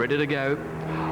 ready to go.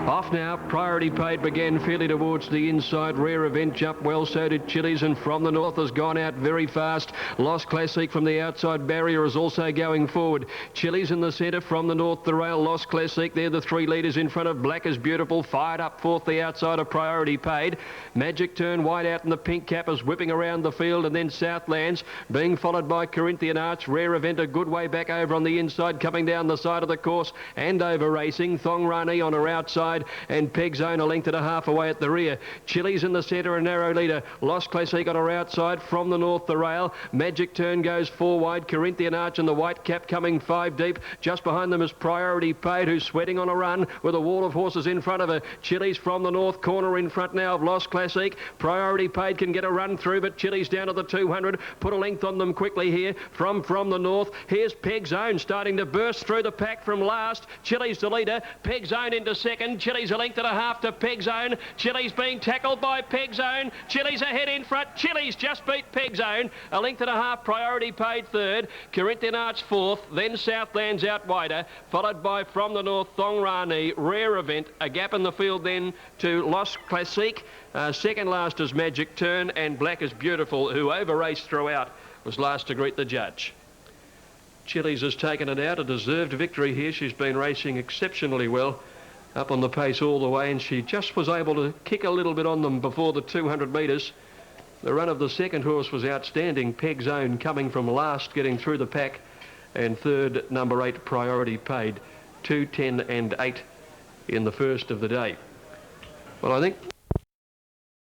Off now, Priority Paid began fairly towards the inside. Rare Event jumped well, so did Chili's, and from the north has gone out very fast. Lost Classic from the outside barrier is also going forward. Chili's in the centre from the north, the rail. Lost Classic, they're the three leaders in front of Black is Beautiful. Fired up fourth, the outside of Priority Paid. Magic Turn wide out in the pink cap is whipping around the field, and then Southlands being followed by Corinthian Arch. Rare Event a good way back over on the inside, coming down the side of the course and over racing. Thong Rani on her outside, and Peg Zone a length and a half away at the rear. Chili's in the centre, a narrow leader. Lost Classic on her outside. From the north, the rail. Magic Turn goes four wide. Corinthian Arch and the white cap coming five deep. Just behind them is Priority Paid, who's sweating on a run with a wall of horses in front of her. Chili's from the north corner in front now of Lost Classic. Priority Paid can get a run through, but Chili's down to the 200. Put a length on them quickly here from the north. Here's Peg Zone starting to burst through the pack from last. Chili's the leader. Peg Zone into second. Chili's a length and a half to Peg Zone. Chili's being tackled by Peg Zone. Chili's ahead in front. Chili's just beat Peg Zone. A length and a half. Priority Paid third. Corinthian Arch fourth. Then Southlands out wider, followed by from the north Thong Rani. Rare Event. A gap in the field then to Lost Classic. Second last is Magic Turn, and Black is Beautiful, who over raced throughout, was last to greet the judge. Chili's has taken it out. A deserved victory here. She's been racing exceptionally well, up on the pace all the way, and she just was able to kick a little bit on them before the 200 metres. The run of the second horse was outstanding. Peg Zone coming from last, getting through the pack, and third, number 8, Priority Paid. 2, 10 and 8 in the first of the day. Well, I think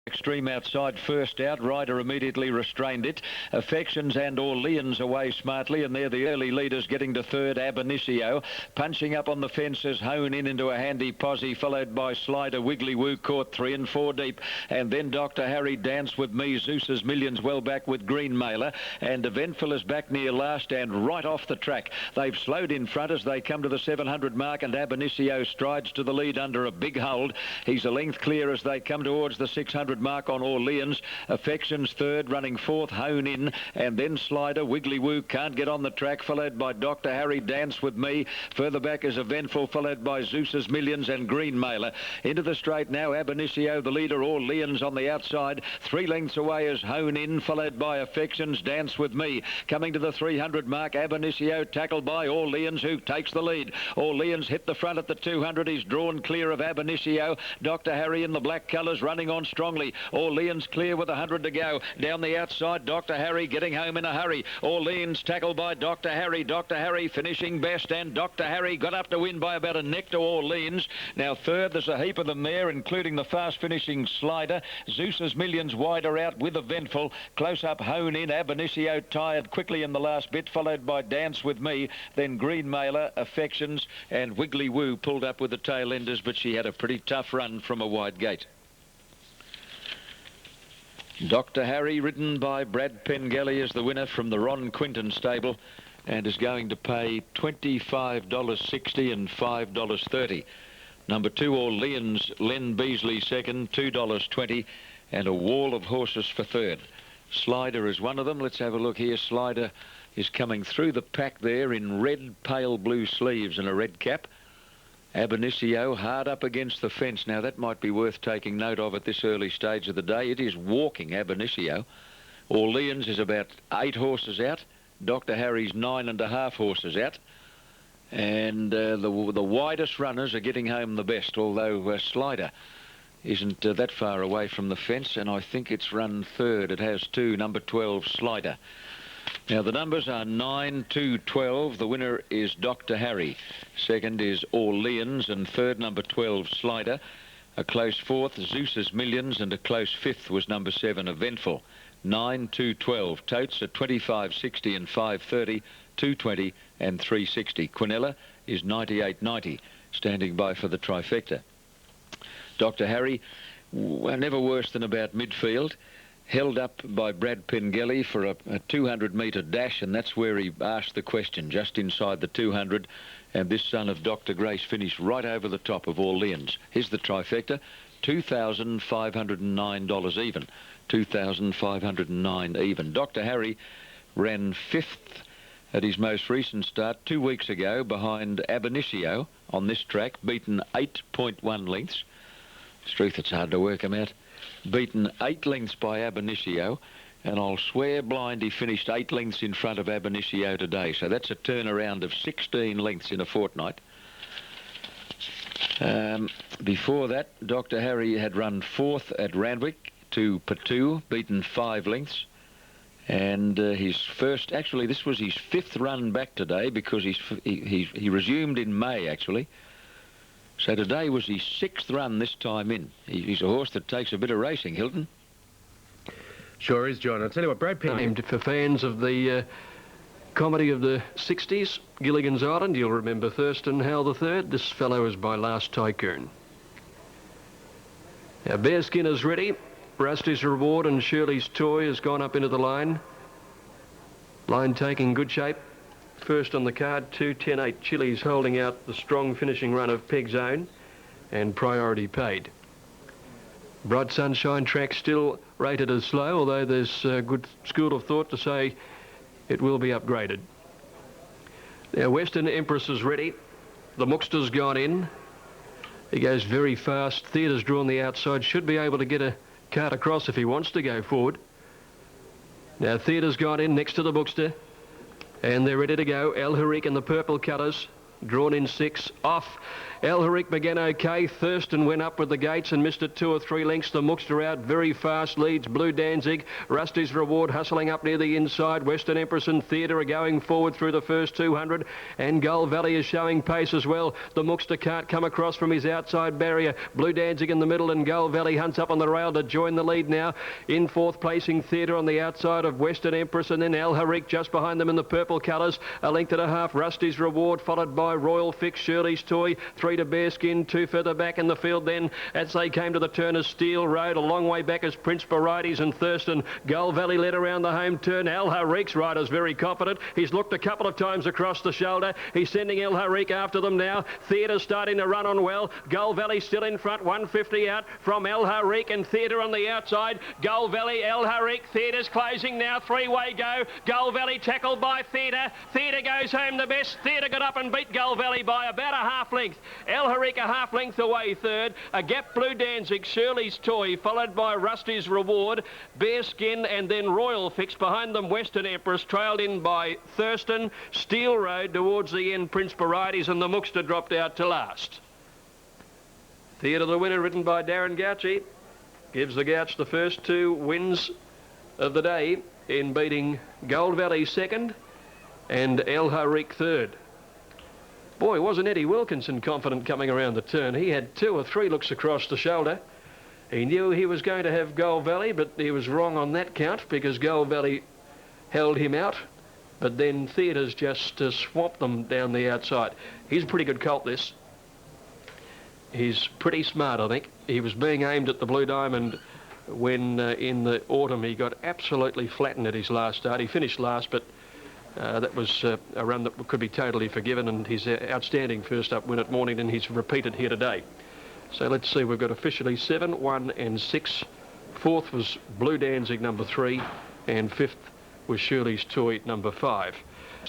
Extreme outside first out. Rider immediately restrained it. Affections and Orleans away smartly, and they're the early leaders getting to third. Ab Initio punching up on the fences. Hone in into a handy posse, followed by Slider. Wiggly Woo caught 3 and 4 deep, and then Dr. Harry Dance with Me. Zeus's Millions well back with Green Mailer, and Eventful is back near last and right off the track. They've slowed in front as they come to the 700 mark, and Ab Initio strides to the lead under a big hold. He's a length clear as they come towards the 600 mark on Orleans. Affections third, running fourth, Hone In, and then Slider. Wiggly Woo can't get on the track, followed by Dr. Harry Dance with Me. Further back is Eventful, followed by Zeus's Millions and Green Mailer. Into the straight now, Ab Initio the leader. Orleans on the outside. 3 lengths away is Hone In, followed by Affections, Dance with Me. Coming to the 300 mark, Ab Initio tackled by Orleans, who takes the lead. Orleans hit the front at the 200. He's drawn clear of Ab Initio. Dr. Harry in the black colours running on strongly. Orleans clear with 100 to go. Down the outside, Dr. Harry getting home in a hurry. Orleans tackled by Dr. Harry. Dr. Harry finishing best, and Dr. Harry got up to win by about a neck to Orleans. Now third, there's a heap of them there, including the fast finishing Slider. Zeus's Millions wider out with Eventful. Close up, Hone In. Ab Initio tired quickly in the last bit, followed by Dance with Me. Then Green Mailer, Affections, and Wiggly Woo pulled up with the tail enders, but she had a pretty tough run from a wide gate. Dr. Harry, ridden by Brad Pengelly, is the winner from the Ron Quinton stable, and is going to pay $25.60 and $5.30. Number 2, Orleans, Len Beasley second, $2.20, and a wall of horses for third. Slider is one of them. Let's have a look here. Slider is coming through the pack there in red, pale blue sleeves and a red cap. Ab Initio hard up against the fence. Now that might be worth taking note of at this early stage of the day. It is walking Ab Initio. Orleans is about 8 horses out. Dr. Harry's 9.5 horses out. And the widest runners are getting home the best, although Slider isn't that far away from the fence, and I think it's run third. It has 2, number 12, Slider. Now the numbers are 9, 2, 12. The winner is Dr. Harry. Second is Orleans, and third, number 12, Slider. A close fourth, Zeus's Millions, and a close fifth was number 7, Eventful. 9, 2, 12. Totes are 25.60 and 5.30, 2.20 and 3.60. Quinella is 98.90, standing by for the trifecta. Dr. Harry, never worse than about midfield. Held up by Brad Pengelly for a 200-metre dash, and that's where he asked the question, just inside the 200. And this son of Dr. Grace finished right over the top of Orleans. Here's the trifecta, $2,509 even. $2,509 even. Dr. Harry ran 5th at his most recent start 2 weeks ago behind Ab Initio, on this track, beaten 8.1 lengths. It's truth, it's hard to work him out. Beaten 8 lengths by Ab Initio, and I'll swear blind he finished 8 lengths in front of Ab Initio today. So that's a turnaround of 16 lengths in a fortnight. Before that, Dr. Harry had run 4th at Randwick to Patu, beaten 5 lengths. And his first, actually this was his 5th run back today, because he resumed in May actually. So today was his 6th run this time in. He's a horse that takes a bit of racing, Hilton. Sure is, John. I'll tell you what, Brad Penn... Named for fans of the comedy of the 60s, Gilligan's Island, you'll remember Thurston Howell III. This fellow is by Last Tycoon. Now, Bearskin is ready. Rusty's Reward and Shirley's Toy has gone up into the line. Line taking good shape. First on the card, 2:10.8 Chili's holding out the strong finishing run of Peg's Own and Priority Paid. Bright Sunshine track still rated as slow, although there's a good school of thought to say it will be upgraded. Now, Western Empress is ready. The Mookster's gone in. He goes very fast. Theatre's drawn the outside. Should be able to get a cart across if he wants to go forward. Now, Theatre's gone in next to the Mookster. And they're ready to go. El Harik in the purple colours. Drawn in 6. Off. El Harik began okay. Thurston went up with the gates and missed it 2 or 3 lengths. The Mookster out very fast. Leads Blue Danzig. Rusty's Reward hustling up near the inside. Western Empress and Theatre are going forward through the first 200. And Gull Valley is showing pace as well. The Mookster can't come across from his outside barrier. Blue Danzig in the middle, and Gull Valley hunts up on the rail to join the lead now. In 4th placing Theatre on the outside of Western Empress, and then El Harik just behind them in the purple colours. A length and a half. Rusty's Reward followed by Royal Fix, Shirley's Toy. 3 to Bearskin, 2 further back in the field then as they came to the turn of Steel Road. A long way back as Prince Varieties and Thurston. Gull Valley led around the home turn. El Harik's rider's very confident. He's looked a couple of times across the shoulder. He's sending El Harik after them now. Theatre's starting to run on well. Gull Valley still in front, 150 out from El Harik, and Theatre on the outside. Gull Valley, El Harik, Theatre's closing now. 3-way go. Gull Valley tackled by Theatre. Theatre goes home the best. Theatre got up and beat Gull Valley by about a half length. El Harik a half length away third. A gap Blue Danzig, Shirley's Toy, followed by Rusty's Reward, Bearskin, and then Royal Fix. Behind them Western Empress, trailed in by Thurston. Steel Road towards the end, Prince Varieties, and the Mookster dropped out to last. Theatre the winner, written by Darren Gouchy, gives the Gouch the first 2 wins of the day in beating Gold Valley second and El Harik third. Boy, wasn't Eddie Wilkinson confident coming around the turn. He had 2 or 3 looks across the shoulder. He knew he was going to have Gold Valley, but he was wrong on that count because Gold Valley held him out. But then Theatre's just swamped them down the outside. He's a pretty good colt, this. He's pretty smart, I think. He was being aimed at the Blue Diamond when in the autumn he got absolutely flattened at his last start. He finished last, but that was a run that could be totally forgiven, and his outstanding first up win at Mornington he's repeated here today. So let's see, we've got officially 7, 1 and 6. 4th was Blue Danzig, number 3, and 5th was Shirley's Toy, number 5.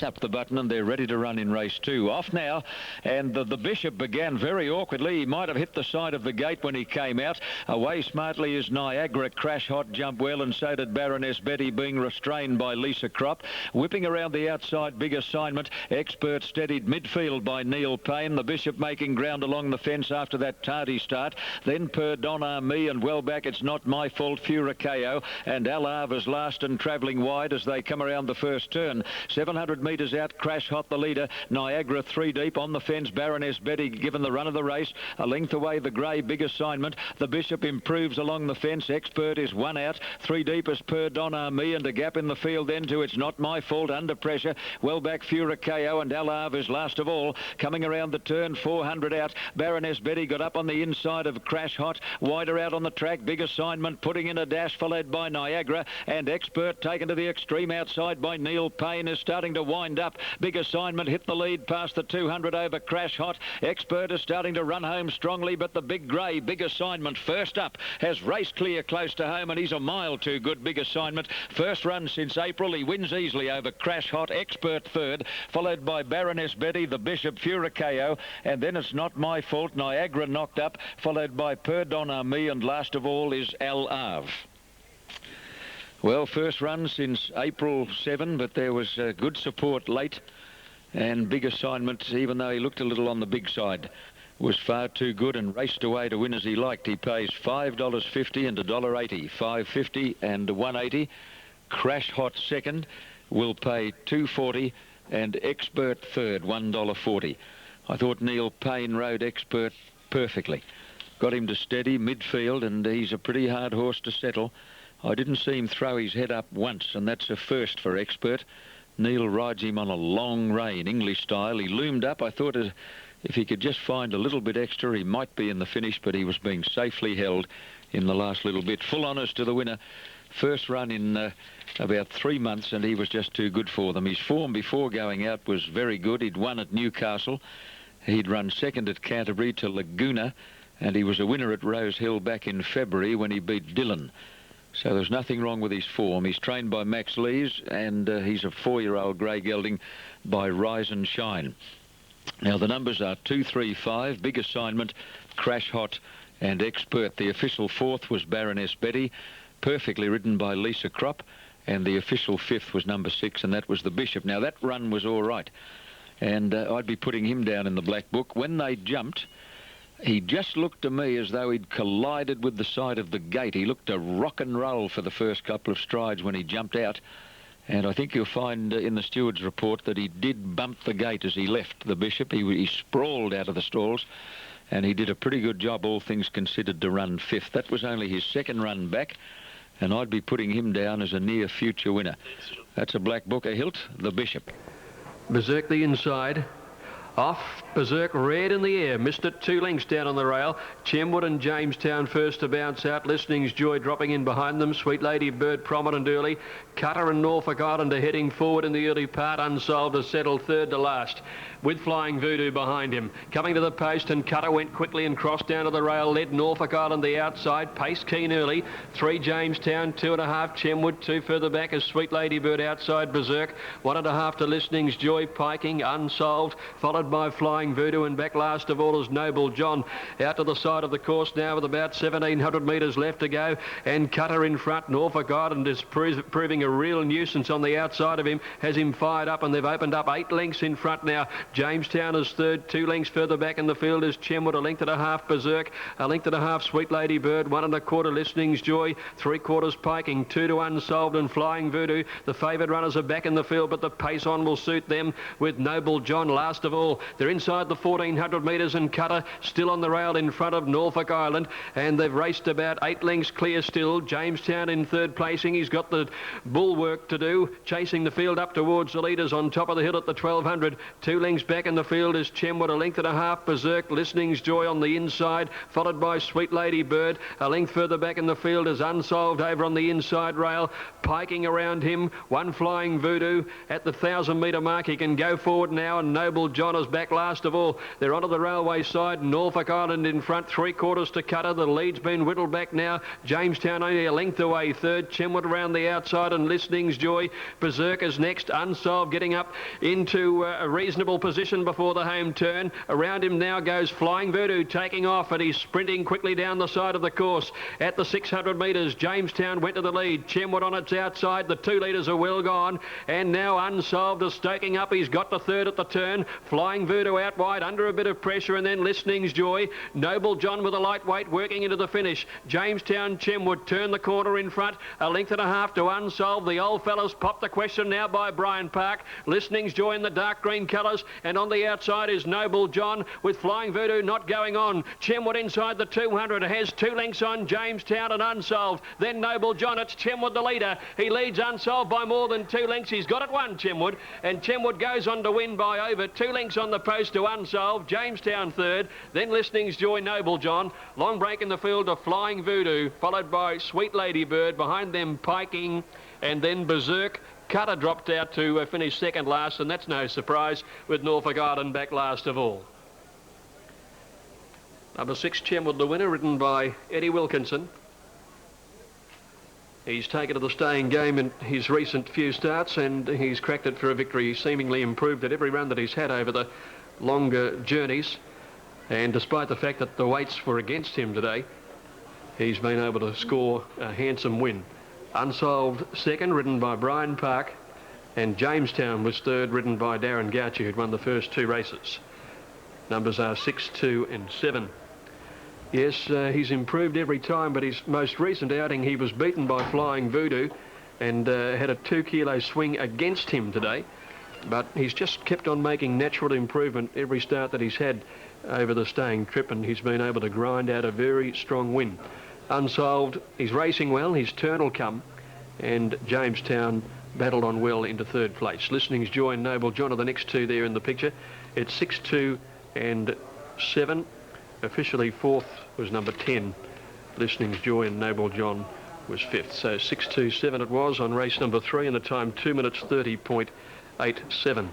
Up the button and they're ready to run in race 2. Off now, and the Bishop began very awkwardly. He might have hit the side of the gate when he came out. Away smartly is Niagara. Crash Hot jumped well, and so did Baroness Betty, being restrained by Lisa Crop. Whipping around the outside, Big Assignment. Expert steadied midfield by Neil Payne. The Bishop making ground along the fence after that tardy start. Then Per Don Army, and well back It's Not My Fault, Furacao, and Alava's last and travelling wide as they come around the first turn. 700 metres out, Crash Hot the leader. Niagara 3 deep on the fence. Baroness Betty given the run of the race. A length away the grey, Big Assignment. The Bishop improves along the fence. Expert is 1 out. 3 deep is Per Don Army, and a gap in the field then to It's Not My Fault under pressure. Well back Furacao, and Alav is last of all. Coming around the turn, 400 out. Baroness Betty got up on the inside of Crash Hot. Wider out on the track, Big Assignment putting in a dash, followed by Niagara, and Expert taken to the extreme outside by Neil Payne is starting to wind up. Big Assignment hit the lead past the 200 over Crash Hot. Expert is starting to run home strongly, but the big grey, Big Assignment, first up, has raced clear close to home, and he's a mile too good, Big Assignment. First run since April. He wins easily over Crash Hot. Expert third, followed by Baroness Betty, the Bishop, Furicao, and then It's Not My Fault, Niagara knocked up, followed by Perdon Ami, and last of all is Al Ave. Well, first run since April 7, but there was good support late, and Big Assignment, even though he looked a little on the big side, was far too good and raced away to win as he liked. He pays $5.50 and $1.80, $5.50 and $1.80. Crash Hot second will pay $2.40, and Expert third, $1.40. I thought Neil Payne rode Expert perfectly. Got him to steady midfield, and he's a pretty hard horse to settle. I didn't see him throw his head up once, and that's a first for Expert. Neil rides him on a long rein, English style. He loomed up. I thought if he could just find a little bit extra, he might be in the finish, but he was being safely held in the last little bit. Full honours to the winner. First run in about 3 months, and he was just too good for them. His form before going out was very good. He'd won at Newcastle. He'd run second at Canterbury to Laguna, and he was a winner at Rosehill back in February when he beat Dillon. So there's nothing wrong with his form. He's trained by Max Lees, and he's a 4-year-old grey gelding by Rise and Shine. Now the numbers are 2, 3, 5, Big Assignment, Crash Hot and Expert. The official fourth was Baroness Betty, perfectly ridden by Lisa Kropp, and the official fifth was number 6, and that was the Bishop. Now that run was all right, and I'd be putting him down in the black book. When they jumped, he just looked to me as though he'd collided with the side of the gate. He looked to rock and roll for the first couple of strides when he jumped out. And I think you'll find in the steward's report that he did bump the gate as he left the Bishop. He sprawled out of the stalls, and he did a pretty good job, all things considered, to run fifth. That was only his second run back, and I'd be putting him down as a near future winner. That's a black book, a hilt, the Bishop. Berserk the inside. Off, Berserk, red in the air, missed it 2 lengths down on the rail. Chenwood and Jamestown first to bounce out. Listening's Joy dropping in behind them. Sweet Lady Bird prominent early. Cutter and Norfolk Island are heading forward in the early part. Unsolved has settled third to last, with Flying Voodoo behind him. Coming to the post, and Cutter went quickly and crossed down to the rail. Led Norfolk Island the outside. Pace keen early. 3 Jamestown, 2.5 Chenwood. 2 further back as Sweet Lady Bird outside Berserk. 1.5 to Listening's Joy, piking. Unsolved, followed by Flying Voodoo, and back last of all is Noble John. Out to the side of the course now with about 1,700 metres left to go, and Cutter in front. Norfolk Island is proving a real nuisance on the outside of him, has him fired up, and they've opened up 8 lengths in front now. Jamestown is third. 2 lengths further back in the field is Chenwood, 1.5 Berserk, 1.5 Sweet Lady Bird, 1.25 Listening's Joy, 3/4 piking, 2 to Unsolved and Flying Voodoo. The favoured runners are back in the field, but the pace on will suit them, with Noble John last of all. They're inside the 1,400 metres, and Cutter still on the rail in front of Norfolk Island, and they've raced about 8 lengths clear still. Jamestown in third placing. He's got the bull work to do, chasing the field up towards the leaders on top of the hill at the 1,200. 2 lengths back in the field is Chenwood, 1.5 Berserk. Listening's Joy on the inside, followed by Sweet Lady Bird. A length further back in the field is Unsolved over on the inside rail, piking around him. 1 Flying Voodoo at the 1,000-metre mark. He can go forward now, and Noble John is back last of all. They're onto the railway side. Norfolk Island in front, 3/4 to Cutter. The lead's been whittled back now. Jamestown only a length away third. Chenwood around the outside, and Listening's Joy. Berserker's next. Unsolved getting up into a reasonable position before the home turn. Around him now goes Flying Voodoo, taking off, and he's sprinting quickly down the side of the course. At the 600 metres, Jamestown went to the lead. Chenwood on its outside. The 2 leaders are well gone, and now Unsolved is stoking up. He's got the third at the turn. Flying Voodoo out wide under a bit of pressure, and then Listening's Joy. Noble John with a lightweight working into the finish. Jamestown, Chenwood turn the corner in front. 1.5 to Unsolved. The old fellas pop the question now by Brian Park. Listening's Joy in the dark green colours, and on the outside is Noble John, with Flying Voodoo not going on. Chenwood inside the 200 has 2 lengths on Jamestown and Unsolved. Then Noble John. It's Chenwood the leader. He leads Unsolved by more than 2 lengths. He's got it won, Chenwood, and Chenwood goes on to win by over 2 lengths on the post to Unsolved. Jamestown third, then Listening's Joy, Noble John. Long break in the field of Flying Voodoo, followed by Sweet Lady Bird. Behind them, piking, and then Berserk, Cutter dropped out to finish second last, and that's no surprise, with Norfolk Island back last of all. Number 6, Chenwood, the winner, ridden by Eddie Wilkinson. He's taken to the staying game in his recent few starts, and he's cracked it for a victory. He's seemingly improved at every run that he's had over the longer journeys. And despite the fact that the weights were against him today, he's been able to score a handsome win. Unsolved second, ridden by Brian Park, and Jamestown was third, ridden by Darren Goucher, who'd won the first 2 races. Numbers are 6, 2 and 7. Yes, he's improved every time, but his most recent outing he was beaten by Flying Voodoo and had a 2-kilo swing against him today. But he's just kept on making natural improvement every start that he's had over the staying trip, and he's been able to grind out a very strong win. Unsolved, he's racing well, his turn will come, and Jamestown battled on well into third place. Listening's Joy and Noble John are the next 2 there in the picture. It's 6, 2 and 7. Officially fourth was number 10. Listening's Joy and Noble John was 5th. So 6, 2, 7 it was on race number 3, and the time 2 minutes 30.87.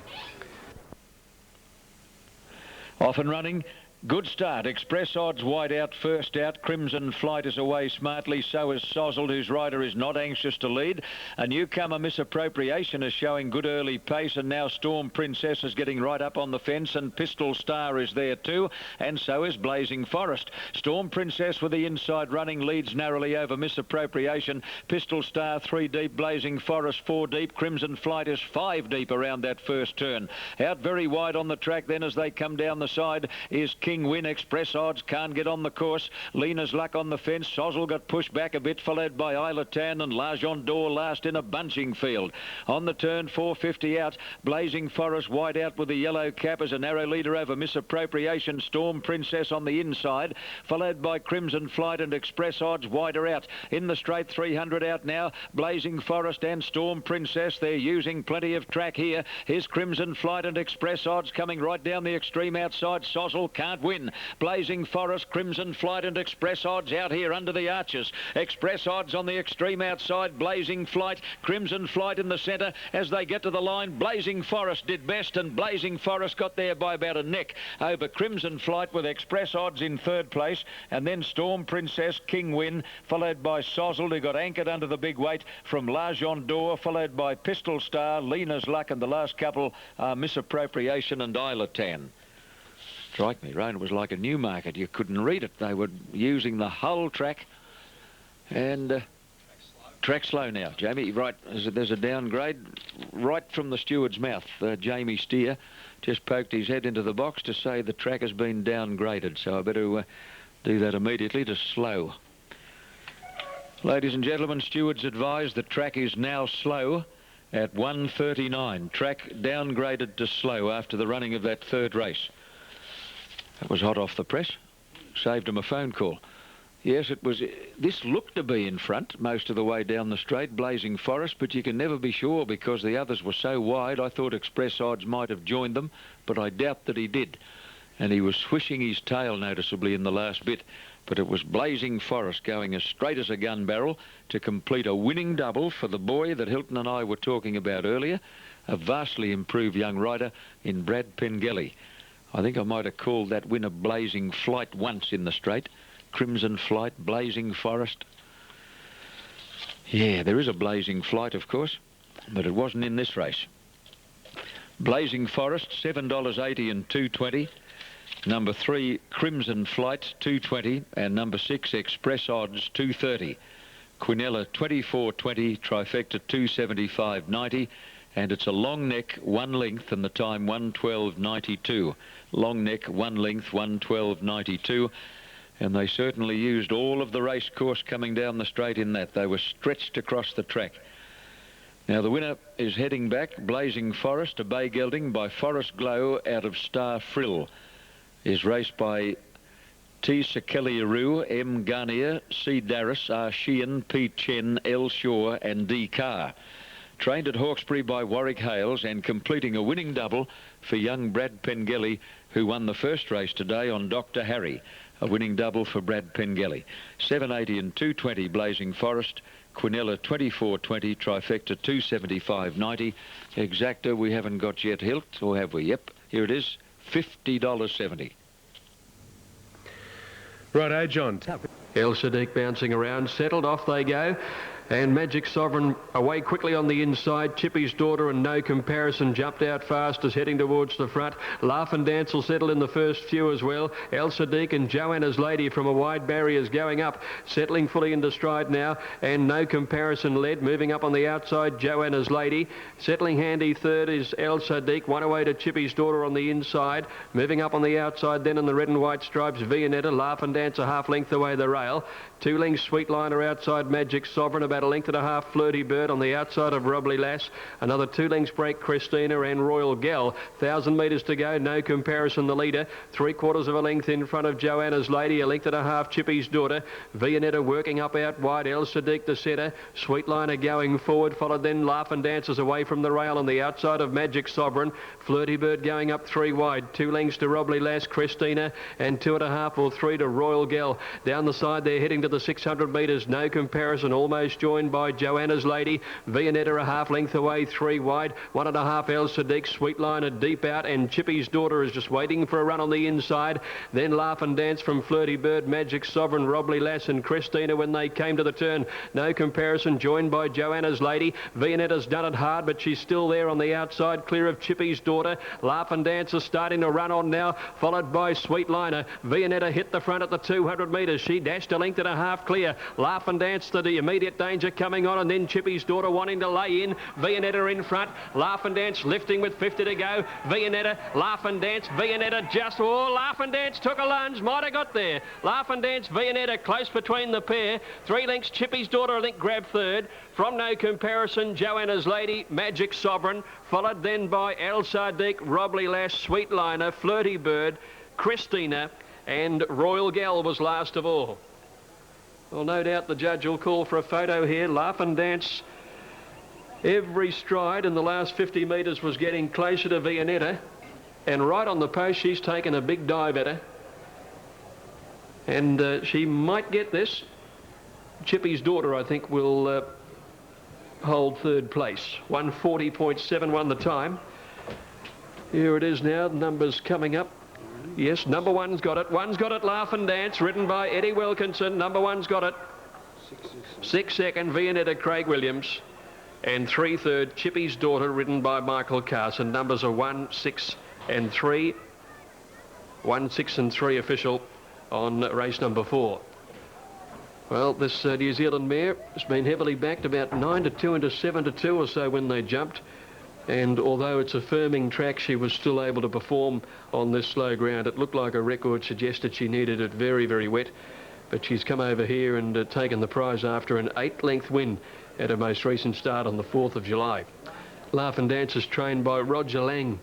Off and running. Good start. Express Odds wide out, first out. Crimson Flight is away smartly. So is Sozzled, whose rider is not anxious to lead. A newcomer, Misappropriation, is showing good early pace, and now Storm Princess is getting right up on the fence, and Pistol Star is there too, and so is Blazing Forest. Storm Princess with the inside running leads narrowly over Misappropriation. Pistol Star 3 deep, Blazing Forest 4 deep. Crimson Flight is 5 deep around that first turn. Out very wide on the track then as they come down the side is King Win. Express Odds can't get on the course. Lena's Luck on the fence. Sozzle got pushed back a bit, followed by Isla Tan, and L'Argent d'Or last in a bunching field. On the turn, 450 out. Blazing Forest wide out with the yellow cap as a narrow leader over Misappropriation. Storm Princess on the inside, followed by Crimson Flight and Express Odds wider out. In the straight, 300 out now. Blazing Forest and Storm Princess. They're using plenty of track here. Here's Crimson Flight and Express Odds coming right down the extreme outside. Sozzle can't win. Blazing Forest, Crimson Flight and Express Odds out here under the arches. Express Odds on the extreme outside. Blazing Flight, Crimson Flight in the centre. As they get to the line, Blazing Forest did best, and Blazing Forest got there by about a neck over Crimson Flight, with Express Odds in third place, and then Storm Princess, King Win, followed by Sozzled, who got anchored under the big weight from L'Argent d'Or, followed by Pistol Star, Lena's Luck, and the last couple are Misappropriation and Isla Tan. Strike me, Rowan, it was like a Newmarket. You couldn't read it. They were using the whole track. And track slow now, Jamie. Right, there's a downgrade right from the steward's mouth. Jamie Steer just poked his head into the box to say the track has been downgraded. So I better do that immediately to slow. Ladies and gentlemen, stewards advise the track is now slow at 1:39. Track downgraded to slow after the running of that third race. That was hot off the press. Saved him a phone call. Yes, it was. This looked to be in front most of the way down the straight, Blazing Forest, but you can never be sure because the others were so wide. I thought Express Odds might have joined them, but I doubt that he did. And he was swishing his tail noticeably in the last bit. But it was Blazing Forest going as straight as a gun barrel to complete a winning double for the boy that Hilton and I were talking about earlier, a vastly improved young rider in Brad Pengelly. I think I might have called that winner Blazing Flight once in the straight. Crimson Flight, Blazing Forest. Yeah, there is a Blazing Flight, of course, but it wasn't in this race. Blazing Forest, $7.80 and $2.20. Number 3, Crimson Flight, $2.20, and number 6, Express Odds, $2.30. Quinella, $24.20, Trifecta, $2.75.90. And it's a long neck, 1 length, and the time 1:12.92. Long neck, 1 length, 1:12.92. And they certainly used all of the race course coming down the straight in that. They were stretched across the track. Now the winner is heading back, Blazing Forest, a bay gelding by Forest Glow out of Star Frill. Is raced by T. Sekeliaru, M. Garnier, C. Darris, R. Sheehan, P. Chen, L. Shaw and D. Carr. Trained at Hawkesbury by Warwick Hales and completing a winning double for young Brad Pengelly, who won the first race today on Dr. Harry, a winning double for Brad Pengelly. 780 and 220 Blazing Forest, Quinella 24.20, Trifecta 275.90. Exacta we haven't got yet, Hilt, or have we? Yep, here it is, $50.70. Righto, John. El Sadiq bouncing around, settled, off they go. And Magic Sovereign away quickly on the inside. Chippy's Daughter and No Comparison jumped out fast as heading towards the front. Laugh and Dance will settle in the first few as well. El Sadiq and Joanna's Lady from a wide barriers going up, settling fully into stride now. And No Comparison led, moving up on the outside, Joanna's Lady. Settling handy third is El Sadiq, one away to Chippy's Daughter on the inside. Moving up on the outside then in the red and white stripes, Viennetta. Laugh and Dance a half length away the rail. 2 lengths Sweet Liner outside Magic Sovereign, about a length and a half Flirty Bird on the outside of Robley Lass. Another 2 lengths break Christina and Royal Gal. 1,000 metres to go, No Comparison the leader. 3/4 of a length in front of Joanna's Lady, a length and a half Chippy's Daughter. Viennetta working up out wide, El Sadiq the centre. Sweet Liner going forward, followed then Laugh and Dances away from the rail on the outside of Magic Sovereign. Flirty Bird going up 3 wide, 2 lengths to Robley Lass, Christina, and 2.5 or 3 to Royal Gal. Down the side they're heading to the 600 metres, No Comparison almost joined by Joanna's Lady. Viennetta a half length away, 3 wide, 1.5 El Sadiq, Sweet Liner deep out, and Chippy's Daughter is just waiting for a run on the inside. Then Laugh and Dance from Flirty Bird, Magic Sovereign, Robley Lass and Christina when they came to the turn. No Comparison joined by Joanna's Lady. Viennetta's done it hard, but she's still there on the outside, clear of Chippy's Daughter. Laugh and Dance is starting to run on now, followed by Sweet Liner. Viennetta hit the front at the 200 metres. She dashed a length and a half clear. Laugh and Dance to the immediate danger coming on, and then Chippy's Daughter wanting to lay in. Viennetta in front. Laugh and Dance lifting with 50 to go. Viennetta, Laugh and Dance, Viennetta just, Laugh and Dance took a lunge, might have got there. Laugh and Dance, Viennetta close between the pair. 3 lengths, Chippy's Daughter, I think, grabbed third. From No Comparison, Joanna's Lady, Magic Sovereign, followed then by El Sadiq, Robley Lass, Sweet Liner, Flirty Bird, Christina, and Royal Gal was last of all. Well, no doubt the judge will call for a photo here. Laugh and Dance, every stride in the last 50 metres was getting closer to Viennetta, and right on the post she's taken a big dive at her, and she might get this. Chippy's Daughter, I think, will hold third place. 1:40.71 the time. Here it is now, the numbers coming up. Yes, number 1's got it. 1's got it, Laugh and Dance, ridden by Eddie Wilkinson. Number 1's got it. 6 second, Viennetta, Craig Williams. And 3 third, Chippy's Daughter, ridden by Michael Carson. Numbers are 1, 6 and 3. 1, 6 and 3 official on race number 4. Well, this New Zealand mare has been heavily backed, about 9-2 into 7-2 or so when they jumped. And although it's a firming track, she was still able to perform on this slow ground. It looked like a record suggested she needed it very, very wet. But she's come over here and taken the prize after an 8-length win at her most recent start on the 4th of July. Laugh and Dance is trained by Roger Lang,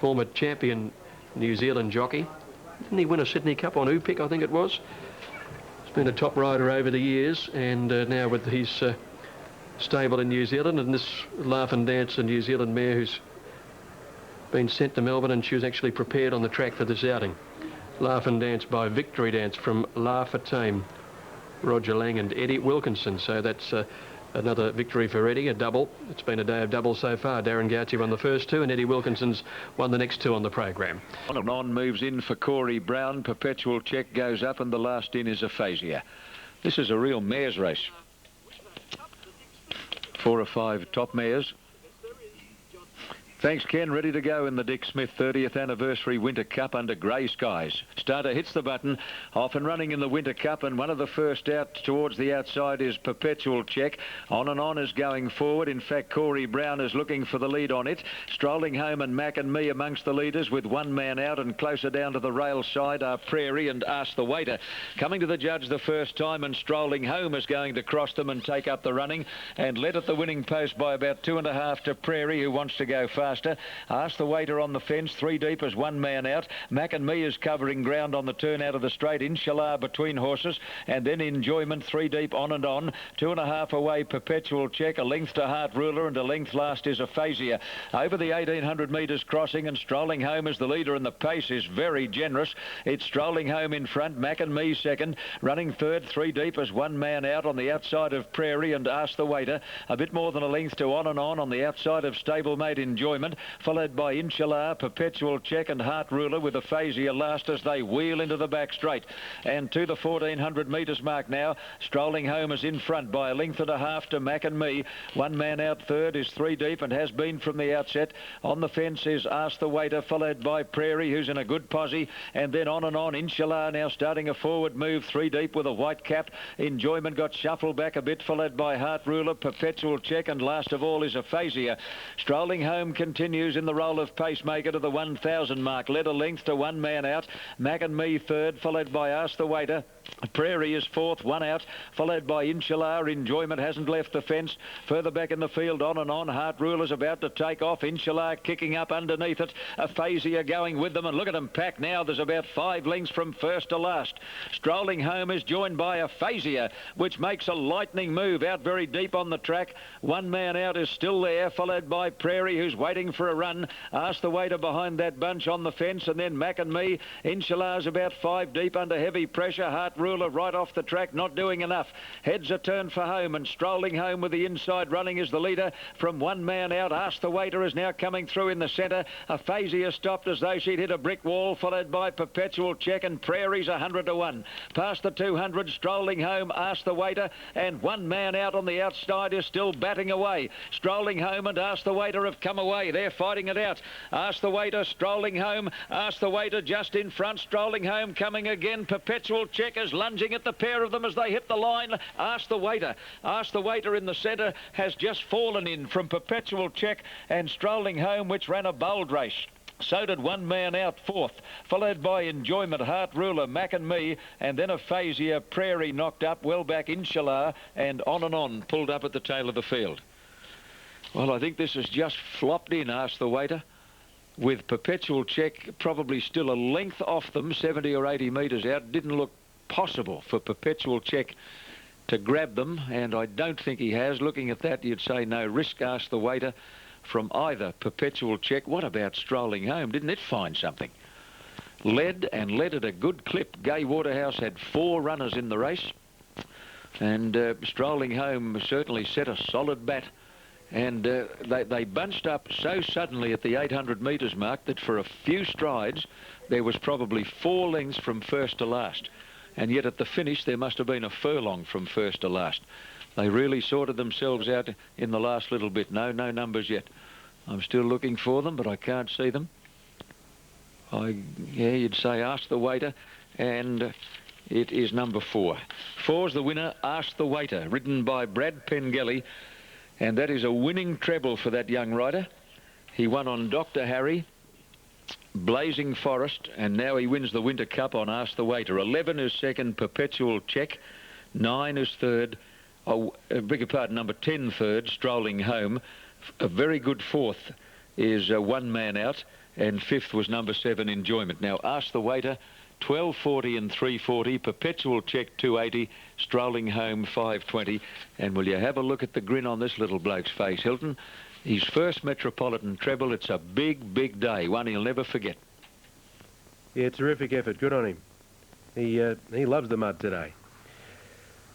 former champion New Zealand jockey. Didn't he win a Sydney Cup on Upick, I think it was? He's been a top rider over the years, and now with his stable in New Zealand, and this Laugh and Dance, a New Zealand mare who's been sent to Melbourne, and she was actually prepared on the track for this outing. Laugh and Dance by Victory Dance from Laugh at Tame, Roger Lang and Eddie Wilkinson. So that's another victory for Eddie, a double. It's been a day of doubles so far. Darren Gauci won the first 2 and Eddie Wilkinson's won the next 2 on the program. On and on moves in for Corey Brown. Perpetual Check goes up, and the last in is Aphasia. This is a real mares race. 4 or 5 top mares. Thanks, Ken. Ready to go in the Dick Smith 30th Anniversary Winter Cup under grey skies. Starter hits the button, off and running in the Winter Cup, and one of the first out towards the outside is Perpetual Check. On and on is going forward. In fact, Corey Brown is looking for the lead on it. Strolling home and Mac and Me amongst the leaders with 1 man out, and closer down to the rail side are Prairie and Ask the Waiter. Coming to the judge the first time, and Strolling Home is going to cross them and take up the running, and led at the winning post by about 2.5 to Prairie, who wants to go fast. faster. Ask the Waiter on the fence, 3 deep as 1 man out. Mac and Me is covering ground on the turn out of the straight. Inshallah between horses, and then Enjoyment 3 deep on and on. 2.5 away Perpetual Check, a length to Heart Ruler, and a length last is Aphasia. Over the 1800 metres crossing, and Strolling Home is the leader, and the pace is very generous. It's Strolling Home in front, Mac and Me second, running third, 3 deep as 1 man out on the outside of Prairie and Ask the Waiter. A bit more than a length to On and On the outside of Stablemate Enjoyment, followed by Inshallah, Perpetual Check and Heart Ruler, with Aphasia last as they wheel into the back straight. And to the 1400 metres mark now, Strolling Home is in front by a length and a half to Mac and Me. 1 man out third is 3 deep and has been from the outset. On the fence is Ask the Waiter, followed by Prairie, who's in a good posse, and then On and On. Inshallah now starting a forward move, 3 deep with a white cap. Enjoyment got shuffled back a bit, followed by Heart Ruler, Perpetual Check, and last of all is Aphasia. Strolling Home continues in the role of pacemaker to the 1000 mark, led a length to 1 man out. Mac and Me third, followed by Ask the Waiter. Prairie is fourth, 1 out, followed by Inshallah. Enjoyment hasn't left the fence. Further back in the field, On and On. Heart Ruler's about to take off. Inshallah kicking up underneath it. Aphasia going with them, and look at them pack now. There's about 5 lengths from first to last. Strolling Home is joined by Aphasia, which makes a lightning move out very deep on the track. 1 man out is still there, followed by Prairie, who's waiting for a run. Ask the Waiter behind that bunch on the fence, and then Mac and Me. Inshallah's about 5 deep under heavy pressure. Heart Ruler right off the track, not doing enough. Heads a turn for Home, and Strolling Home with the inside running is the leader from 1 man out. Ask the Waiter is now coming through in the centre. Aphasia stopped as though she'd hit a brick wall, followed by Perpetual Check, and Prairie's 100 to 1. Past the 200, Strolling Home, Ask the Waiter, and 1 man out on the outside is still batting away. Strolling Home and Ask the Waiter have come away. They're fighting it out. Ask the Waiter, Strolling Home, Ask the Waiter just in front. Strolling Home coming again. Perpetual Check is lunging at the pair of them as they hit the line. Ask the Waiter. Ask the Waiter in the centre has just fallen in from Perpetual Check and Strolling Home, which ran a bold race. So did 1 man out fourth, followed by Enjoyment, Heart Ruler, Mac and Me, and then Aphasia. Prairie knocked up, well back Inshallah, and On pulled up at the tail of the field. Well, I think this has just flopped in, Ask the Waiter, with Perpetual Check probably still a length off them, 70 or 80 metres out. Didn't look possible for Perpetual Check to grab them, and I don't think he has. Looking at that, you'd say no risk, Ask the Waiter, from either Perpetual Check. What about Strolling Home? Didn't it find something? Led at a good clip. Gay Waterhouse had 4 runners in the race, and Strolling Home certainly set a solid bat. And they bunched up so suddenly at the 800 metres mark that for a few strides there was probably 4 lengths from first to last. And yet at the finish there must have been a furlong from first to last. They really sorted themselves out in the last little bit. No numbers yet. I'm still looking for them, but I can't see them. Yeah, you'd say Ask the Waiter, and it is number 4. 4's the winner, Ask the Waiter, ridden by Brad Pengelly, and that is a winning treble for that young rider. He won on Dr. Harry, Blazing Forest, and now he wins the Winter Cup on Ask the Waiter. 11 is second, Perpetual Check. 9 is third. Beg your pardon, number 10 third, Strolling Home. A very good 4th is 1 man out, and 5th was number 7, Enjoyment. Now, Ask the Waiter, 12.40 and 3.40, Perpetual Check 2.80, Strolling Home 5.20. And will you have a look at the grin on this little bloke's face, Hilton? His first Metropolitan treble. It's a big day, one he'll never forget. Yeah, terrific effort. Good on him. He loves the mud today.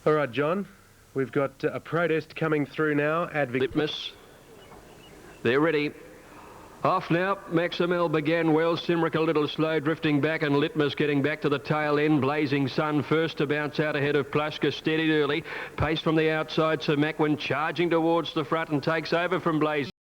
All right, John. We've got a protest coming through now. Litmus. They're ready. Off now. Maximel began well. Simric a little slow, drifting back, and Litmus getting back to the tail end. Blazing Sun first to bounce out ahead of Plushka, steadied early. Pace from the outside. Sir Macwin charging towards the front and takes over from Blazing.